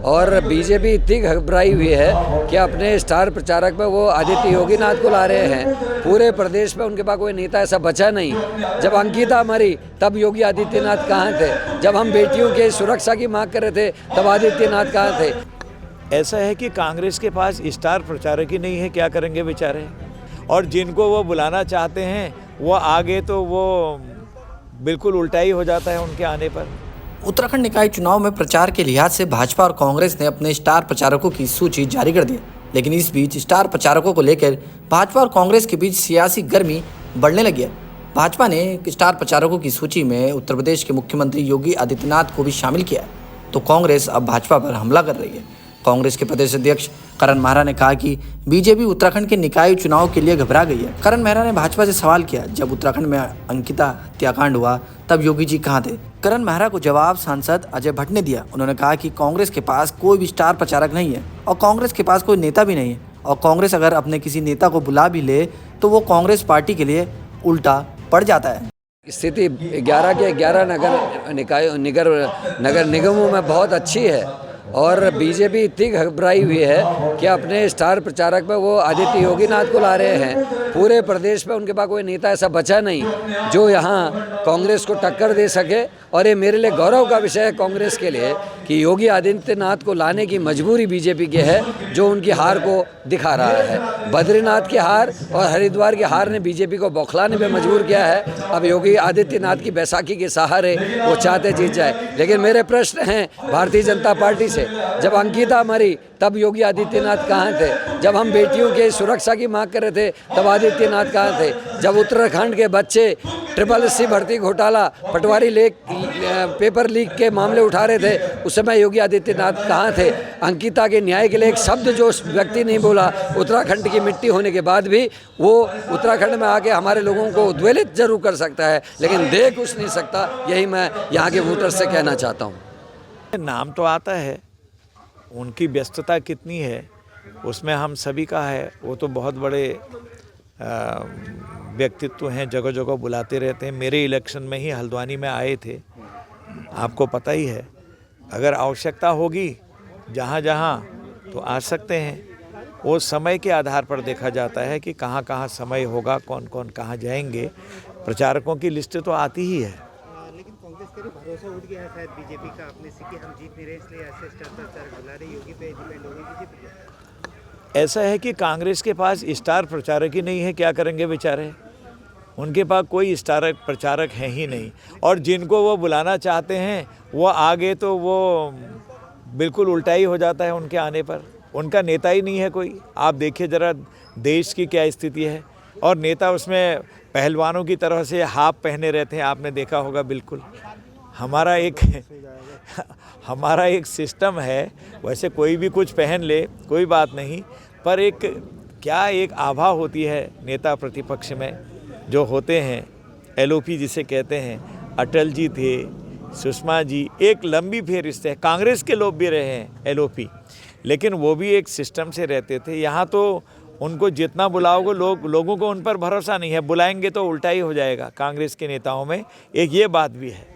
और बीजेपी इतनी घबराई हुई है कि अपने स्टार प्रचारक में वो आदित्य योगीनाथ को ला रहे हैं। पूरे प्रदेश में उनके पास कोई नेता ऐसा बचा नहीं। जब अंकिता मरी तब योगी आदित्यनाथ कहाँ थे? जब हम बेटियों के सुरक्षा की मांग कर रहे थे तब आदित्यनाथ कहाँ थे? ऐसा है कि कांग्रेस के पास स्टार प्रचारक ही नहीं है, क्या करेंगे बेचारे। और जिनको वो बुलाना चाहते हैं वो आगे तो वो बिल्कुल उल्टा ही हो जाता है उनके आने पर। उत्तराखंड निकाय चुनाव में प्रचार के लिहाज से भाजपा और कांग्रेस ने अपने स्टार प्रचारकों की सूची जारी कर दी, लेकिन इस बीच स्टार प्रचारकों को लेकर भाजपा और कांग्रेस के बीच सियासी गर्मी बढ़ने लगी है। भाजपा ने स्टार प्रचारकों की सूची में उत्तर प्रदेश के मुख्यमंत्री योगी आदित्यनाथ को भी शामिल किया है, तो कांग्रेस अब भाजपा पर हमला कर रही है। कांग्रेस के प्रदेश अध्यक्ष करण मेहरा ने कहा कि बीजेपी उत्तराखंड के निकाय चुनाव के लिए घबरा गई है। करण मेहरा ने भाजपा से सवाल किया, जब उत्तराखंड में अंकिता हत्याकांड हुआ तब योगी जी कहाँ थे? करण मेहरा को जवाब सांसद अजय भट्ट ने दिया। उन्होंने कहा कि कांग्रेस के पास कोई भी स्टार प्रचारक नहीं है और कांग्रेस के पास कोई नेता भी नहीं है, और कांग्रेस अगर अपने किसी नेता को बुला भी ले तो वो कांग्रेस पार्टी के लिए उल्टा पड़ जाता है। स्थिति 11 के 11 नगर निगमों में बहुत अच्छी है और बीजेपी इतनी घबराई हुई है कि अपने स्टार प्रचारक में वो आदित्य योगीनाथ को ला रहे हैं। पूरे प्रदेश में उनके पास कोई नेता ऐसा बचा नहीं जो यहाँ कांग्रेस को टक्कर दे सके। और ये मेरे लिए गौरव का विषय है कांग्रेस के लिए कि योगी आदित्यनाथ को लाने की मजबूरी बीजेपी की है, जो उनकी हार को दिखा रहा है। बद्रीनाथ की हार और हरिद्वार की हार ने बीजेपी को बौखलाने पे मजबूर किया है। अब योगी आदित्यनाथ की बैसाखी के सहारे वो चाहते जीत जाए। लेकिन मेरे प्रश्न हैं भारतीय जनता पार्टी से, जब अंकिता मरी तब योगी आदित्यनाथ कहाँ थे? जब हम बेटियों के सुरक्षा की मांग कर रहे थे तब आदित्यनाथ कहाँ थे? जब उत्तराखंड के बच्चे SSC भर्ती घोटाला, पटवारी पेपर लीक के मामले उठा रहे थे, उस समय योगी आदित्यनाथ कहाँ थे? अंकिता के न्याय के लिए एक शब्द जो व्यक्ति नहीं बोला। उत्तराखंड की मिट्टी होने के बाद भी वो उत्तराखंड में आके हमारे लोगों को उद्वेलित जरूर कर सकता है, लेकिन दे कुछ नहीं सकता। यही मैं यहाँ के वोटर्स से कहना चाहता हूँ। नाम तो आता है, उनकी व्यस्तता कितनी है उसमें हम सभी का है। वो तो बहुत बड़े व्यक्तित्व हैं, जगह जगह बुलाते रहते हैं। मेरे इलेक्शन में ही हल्द्वानी में आए थे, आपको पता ही है। अगर आवश्यकता होगी जहाँ जहाँ तो आ सकते हैं। वो समय के आधार पर देखा जाता है कि कहाँ कहाँ समय होगा, कौन कौन कहाँ जाएंगे। प्रचारकों की लिस्ट तो आती ही है। लेकिन कांग्रेस का भरोसा उठ गया है शायद बीजेपी का अपने से कि हम जीत नहीं रहे, इसलिए ऐसे स्टार प्रचारक बुला रहे, योगी पे डिपेंड हो गई। ऐसा है कि कांग्रेस के पास स्टार प्रचारक ही नहीं है, क्या करेंगे बेचारे। उनके पास कोई स्टार प्रचारक है ही नहीं, और जिनको वो बुलाना चाहते हैं वो आगे तो वो बिल्कुल उल्टा ही हो जाता है उनके आने पर। उनका नेता ही नहीं है कोई। आप देखिए ज़रा देश की क्या स्थिति है, और नेता उसमें पहलवानों की तरह से हाफ पहने रहते हैं, आपने देखा होगा। बिल्कुल हमारा एक सिस्टम है। वैसे कोई भी कुछ पहन ले कोई बात नहीं, पर एक आभा होती है नेता प्रतिपक्ष में जो होते हैं। LOP जिसे कहते हैं, अटल जी थे, सुषमा जी, एक लंबी फेहरिस्त है। कांग्रेस के लोग भी रहे हैं LOP, लेकिन वो भी एक सिस्टम से रहते थे। यहाँ तो उनको जितना बुलाओगे लोगों को उन पर भरोसा नहीं है। बुलाएंगे तो उल्टा ही हो जाएगा कांग्रेस के नेताओं में, एक ये बात भी है।